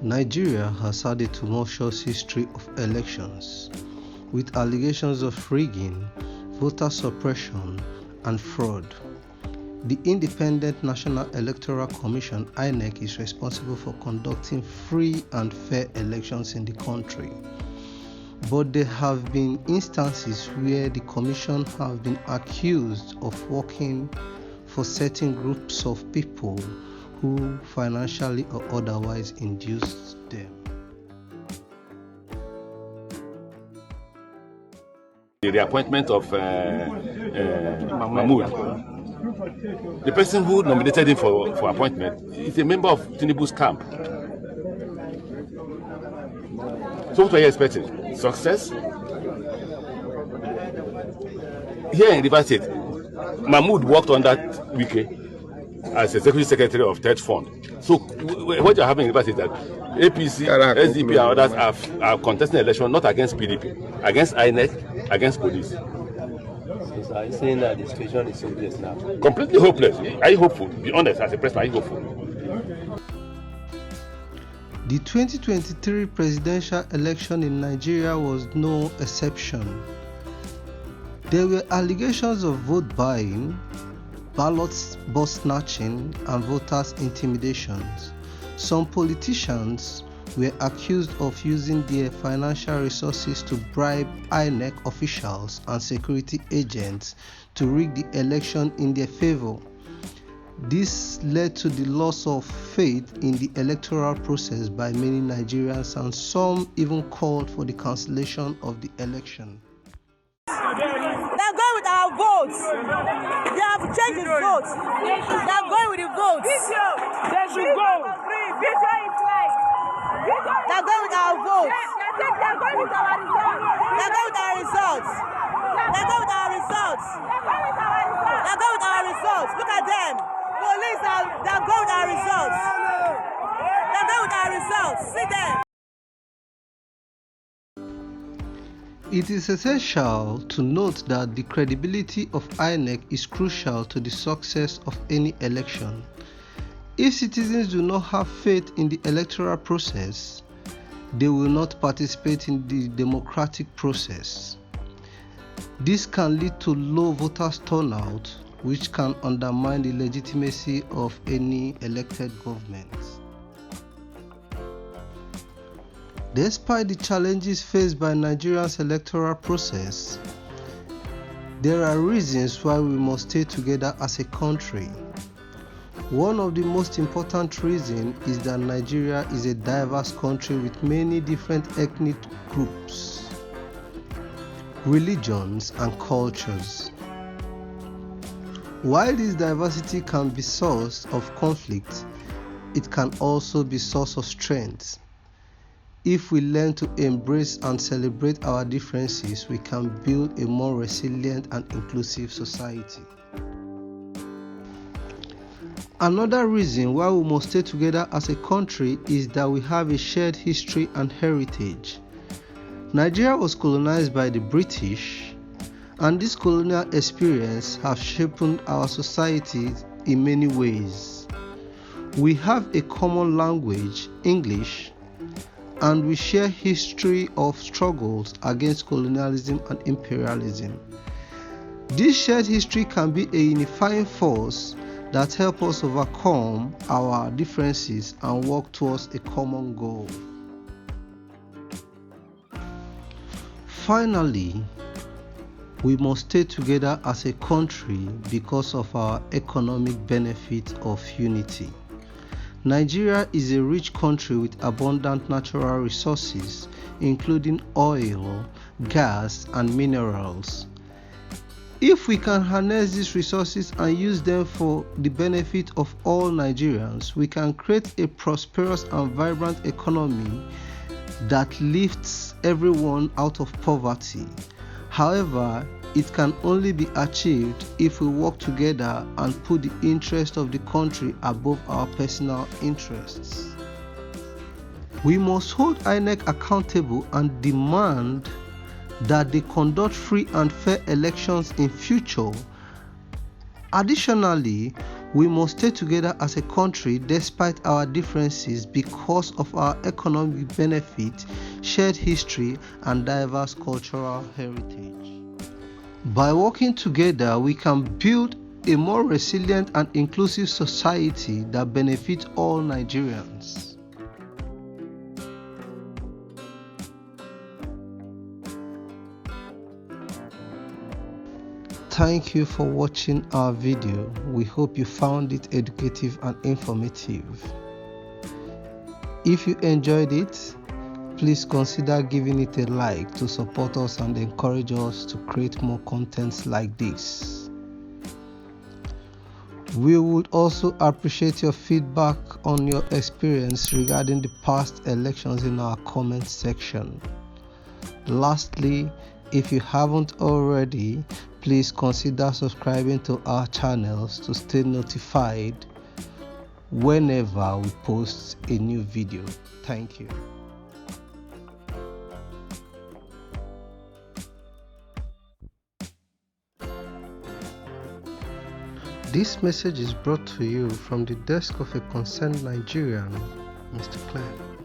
Nigeria has had a tumultuous history of elections, with allegations of rigging, voter suppression, and fraud. The Independent National Electoral Commission (INEC) is responsible for conducting free and fair elections in the country. But there have been instances where the Commission have been accused of working for certain groups of people who financially or otherwise induced them. The appointment of Mahmoud, the person who nominated him for appointment, is a member of Tinubu's camp. So what are you expecting? Success? Here in Rivers State, Mahmoud worked under Wike as Executive Secretary of Third Fund. So what you're having in Rivers is that APC, SDP and others are contesting election not against PDP, against INEC, against police. So are you saying that the situation is hopeless now? Completely hopeless. Are you hopeful? Be honest, as a president, are you hopeful? The 2023 presidential election in Nigeria was no exception. There were allegations of vote buying, ballot box snatching, and voters' intimidations. Some politicians were accused of using their financial resources to bribe INEC officials and security agents to rig the election in their favor. This led to the loss of faith in the electoral process by many Nigerians, and some even called for the cancellation of the election. They're going with our votes. They have changed the votes. They're going with the votes. They should go. They're going with our votes. They're going with our results. They're going with our results. They're going with our results. Look at them. Police they're going with our results. They're going with our results. See them. It is essential to note that the credibility of INEC is crucial to the success of any election. If citizens do not have faith in the electoral process, they will not participate in the democratic process. This can lead to low voters' turnout, which can undermine the legitimacy of any elected government. Despite the challenges faced by Nigeria's electoral process, there are reasons why we must stay together as a country. One of the most important reasons is that Nigeria is a diverse country with many different ethnic groups, religions, and cultures. While this diversity can be source of conflict, it can also be source of strength. If we learn to embrace and celebrate our differences, we can build a more resilient and inclusive society. Another reason why we must stay together as a country is that we have a shared history and heritage. Nigeria was colonized by the British, and this colonial experience has shaped our society in many ways. We have a common language, English, and we share history of struggles against colonialism and imperialism. This shared history can be a unifying force that helps us overcome our differences and work towards a common goal. Finally, we must stay together as a country because of our economic benefit of unity. Nigeria is a rich country with abundant natural resources, including oil, gas, and minerals. If we can harness these resources and use them for the benefit of all Nigerians, we can create a prosperous and vibrant economy that lifts everyone out of poverty. However, it can only be achieved if we work together and put the interest of the country above our personal interests. We must hold INEC accountable and demand that they conduct free and fair elections in future. Additionally, We must stay together as a country despite our differences because of our economic benefit, shared history, and diverse cultural heritage. By working together, we can build a more resilient and inclusive society that benefits all Nigerians. Thank you for watching our video. We hope you found it educative and informative. If you enjoyed it, please consider giving it a like to support us and encourage us to create more contents like this. We would also appreciate your feedback on your experience regarding the past elections in our comment section. Lastly, if you haven't already, please consider subscribing to our channels to stay notified whenever we post a new video. Thank you. This message is brought to you from the desk of a concerned Nigerian, Mr. Clare.